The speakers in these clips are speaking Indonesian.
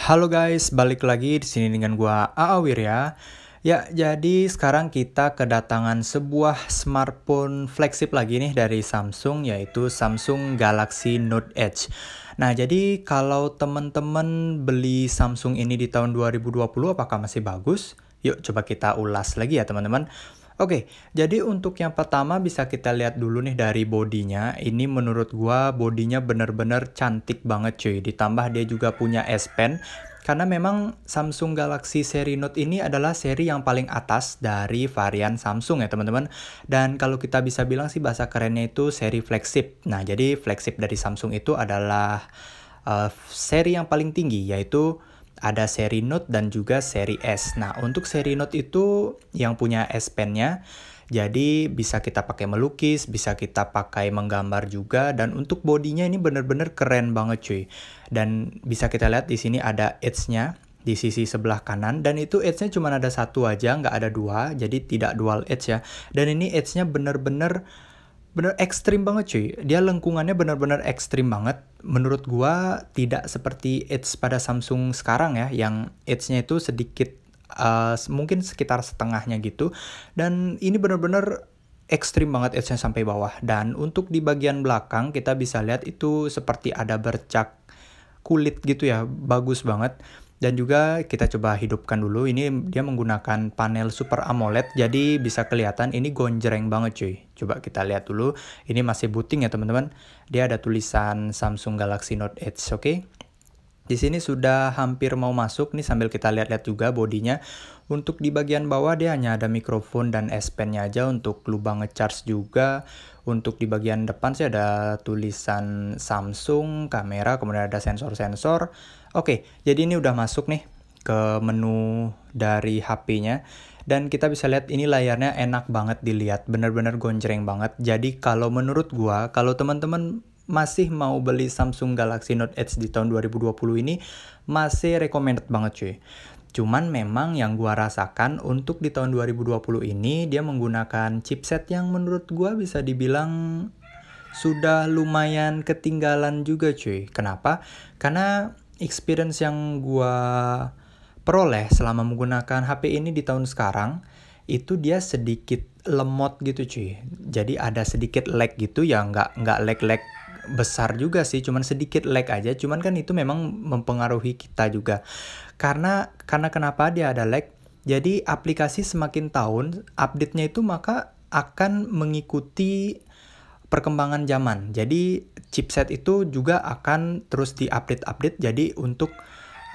Halo guys, balik lagi di sini dengan gua Aa Wirya. Ya, jadi sekarang kita kedatangan sebuah smartphone flagship lagi nih dari Samsung, yaitu Samsung Galaxy Note Edge. Nah, jadi kalau teman-teman beli Samsung ini di tahun 2020, apakah masih bagus? Yuk coba kita ulas lagi ya teman-teman. Oke, jadi untuk yang pertama bisa kita lihat dulu nih dari bodinya. Ini menurut gua bodinya bener-bener cantik banget cuy. Ditambah dia juga punya S Pen. Karena memang Samsung Galaxy seri Note ini adalah seri yang paling atas dari varian Samsung ya teman-teman. Dan kalau kita bisa bilang sih bahasa kerennya itu seri flagship. Nah, jadi flagship dari Samsung itu adalah seri yang paling tinggi, yaitu ada seri Note dan juga seri S. Nah, untuk seri Note itu yang punya S Pen-nya, jadi bisa kita pakai melukis, bisa kita pakai menggambar juga, dan untuk bodinya ini bener-bener keren banget cuy. Dan bisa kita lihat di sini ada edge-nya di sisi sebelah kanan, dan itu edge-nya cuma ada satu aja, nggak ada dua, jadi tidak dual edge ya. Dan ini edge-nya bener-bener ekstrim banget cuy. Dia lengkungannya benar-benar ekstrim banget. Menurut gua tidak seperti Edge pada Samsung sekarang ya, yang Edge-nya itu sedikit mungkin sekitar setengahnya gitu. Dan ini benar-benar ekstrim banget Edge-nya sampai bawah. Dan untuk di bagian belakang kita bisa lihat itu seperti ada bercak kulit gitu ya, bagus banget. Dan juga kita coba hidupkan dulu, ini dia menggunakan panel Super AMOLED, jadi bisa kelihatan ini gonjreng banget cuy. Coba kita lihat dulu, ini masih booting ya teman-teman. Dia ada tulisan Samsung Galaxy Note Edge, oke. Di sini sudah hampir mau masuk nih, sambil kita lihat-lihat juga bodinya. Untuk di bagian bawah dia hanya ada mikrofon dan S Pen-nya aja untuk lubang ngecharge juga. Untuk di bagian depan sih ada tulisan Samsung, kamera, kemudian ada sensor-sensor. Oke, jadi ini udah masuk nih ke menu dari HP-nya. Dan kita bisa lihat ini layarnya enak banget dilihat, bener-bener gonjreng banget. Jadi kalau menurut gua, kalau teman-teman masih mau beli Samsung Galaxy Note Edge di tahun 2020 ini, masih recommended banget cuy. Cuman memang yang gua rasakan untuk di tahun 2020 ini, dia menggunakan chipset yang menurut gua bisa dibilang sudah lumayan ketinggalan juga cuy. Kenapa? Karena experience yang gua peroleh selama menggunakan HP ini di tahun sekarang, itu dia sedikit lemot gitu cuy. Jadi ada sedikit lag gitu ya, nggak lag-lag besar juga sih, cuman sedikit lag aja. Cuman kan itu memang mempengaruhi kita juga. Karena kenapa dia ada lag? Jadi aplikasi semakin tahun update-nya itu maka akan mengikuti perkembangan zaman. Jadi chipset itu juga akan terus di-update jadi untuk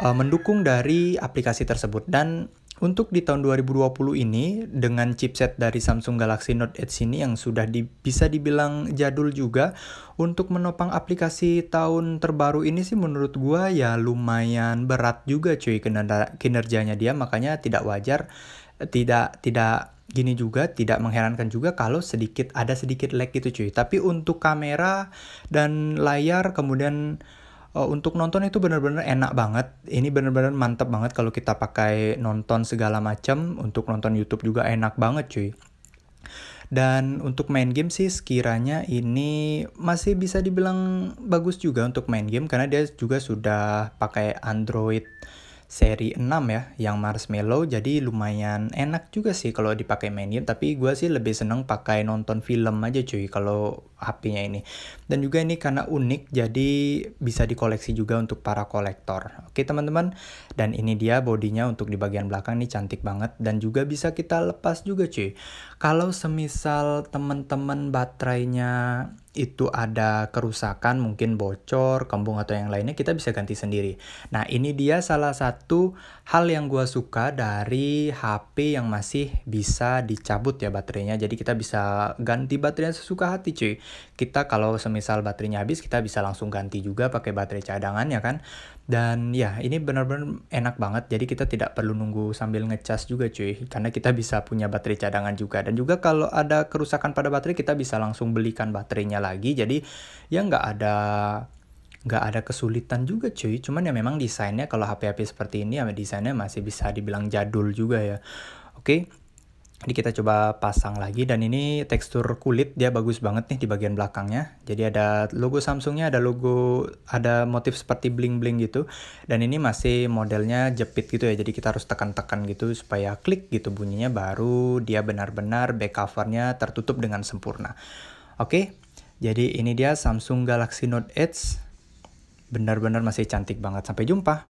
mendukung dari aplikasi tersebut. Dan untuk di tahun 2020 ini dengan chipset dari Samsung Galaxy Note Edge ini yang sudah bisa dibilang jadul juga, untuk menopang aplikasi tahun terbaru ini sih menurut gua ya lumayan berat juga cuy kinerjanya dia, makanya tidak wajar, tidak gini juga, tidak mengherankan juga kalau ada sedikit lag gitu cuy. Tapi untuk kamera dan layar, kemudian untuk nonton itu benar-benar enak banget. Ini benar-benar mantap banget kalau kita pakai nonton segala macam. Untuk nonton YouTube juga enak banget cuy. Dan untuk main game sih sekiranya ini masih bisa dibilang bagus juga untuk main game, karena dia juga sudah pakai Android seri 6 ya, yang Marshmallow, jadi lumayan enak juga sih kalau dipakai main game. Tapi gue sih lebih seneng pakai nonton film aja cuy kalau HP-nya ini. Dan juga ini karena unik, jadi bisa dikoleksi juga untuk para kolektor. Oke teman-teman, dan ini dia bodinya untuk di bagian belakang nih cantik banget, dan juga bisa kita lepas juga cuy. Kalau semisal teman-teman baterainya itu ada kerusakan, mungkin bocor, kembung atau yang lainnya, kita bisa ganti sendiri. Nah, ini dia salah satu hal yang gue suka dari HP yang masih bisa dicabut ya baterainya. Jadi kita bisa ganti baterainya sesuka hati cuy. Kita kalau semisal baterainya habis, kita bisa langsung ganti juga pakai baterai cadangan ya kan. Dan ya, ini benar-benar enak banget. Jadi kita tidak perlu nunggu sambil ngecas juga cuy, karena kita bisa punya baterai cadangan juga. Dan juga kalau ada kerusakan pada baterai, kita bisa langsung belikan baterainya lagi. Jadi ya nggak ada kesulitan juga cuy. Cuman ya memang desainnya, kalau HP-HP seperti ini ya desainnya masih bisa dibilang jadul juga ya. Oke. Jadi kita coba pasang lagi, dan ini tekstur kulit dia bagus banget nih di bagian belakangnya. Jadi ada logo Samsungnya, ada motif seperti bling-bling gitu. Dan ini masih modelnya jepit gitu ya, jadi kita harus tekan-tekan gitu supaya klik gitu bunyinya, baru dia benar-benar back covernya tertutup dengan sempurna. Oke, jadi ini dia Samsung Galaxy Note Edge. Benar-benar masih cantik banget. Sampai jumpa.